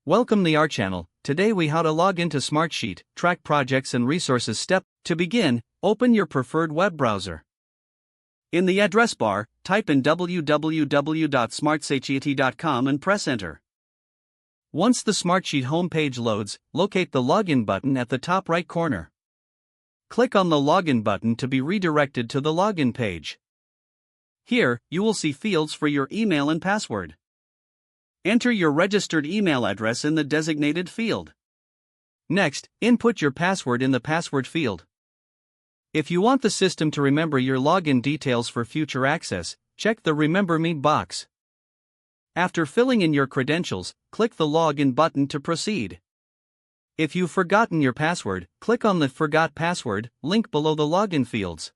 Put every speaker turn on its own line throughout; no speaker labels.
Welcome to our channel. Today we how to log into Smartsheet, track projects and resources. Step. To begin, open your preferred web browser. In the address bar, type in www.smartsheet.com and press enter. Once the Smartsheet homepage loads, locate the login button at the top right corner. Click on the login button to be redirected to the login page. Here, you will see fields for your email and password. Enter your registered email address in the designated field. Next, input your password in the password field. If you want the system to remember your login details for future access, check the Remember Me box. After filling in your credentials, click the Login button to proceed. If you've forgotten your password, click on the Forgot Password link below the login fields.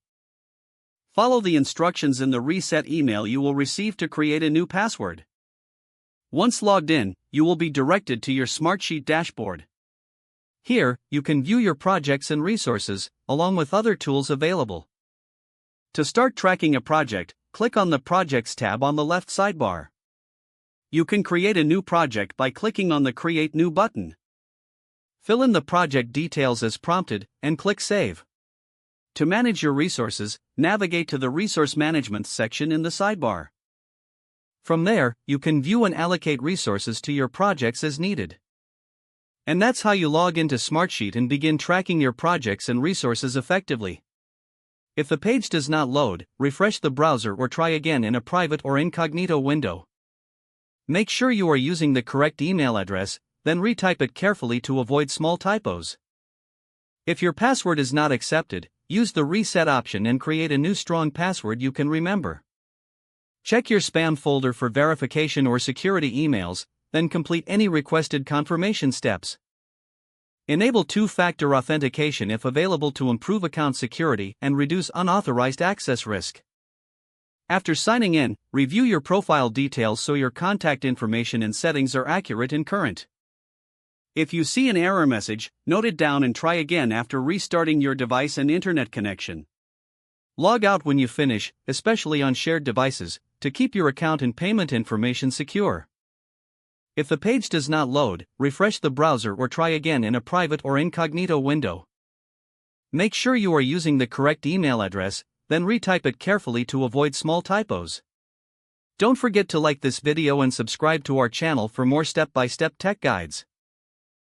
Follow the instructions in the reset email you will receive to create a new password. Once logged in, you will be directed to your Smartsheet dashboard. Here, you can view your projects and resources, along with other tools available. To start tracking a project, click on the Projects tab on the left sidebar. You can create a new project by clicking on the Create New button. Fill in the project details as prompted, and click Save. To manage your resources, navigate to the Resource Management section in the sidebar. From there, you can view and allocate resources to your projects as needed. And that's how you log into Smartsheet and begin tracking your projects and resources effectively. If the page does not load, refresh the browser or try again in a private or incognito window. Make sure you are using the correct email address, then retype it carefully to avoid small typos. If your password is not accepted, use the reset option and create a new strong password you can remember. Check your spam folder for verification or security emails, then complete any requested confirmation steps. Enable two-factor authentication if available to improve account security and reduce unauthorized access risk. After signing in, review your profile details so your contact information and settings are accurate and current. If you see an error message, note it down and try again after restarting your device and internet connection. Log out when you finish, especially on shared devices, to keep your account and payment information secure. If the page does not load, refresh the browser or try again in a private or incognito window. Make sure you are using the correct email address, then retype it carefully to avoid small typos. Don't forget to like this video and subscribe to our channel for more step-by-step tech guides.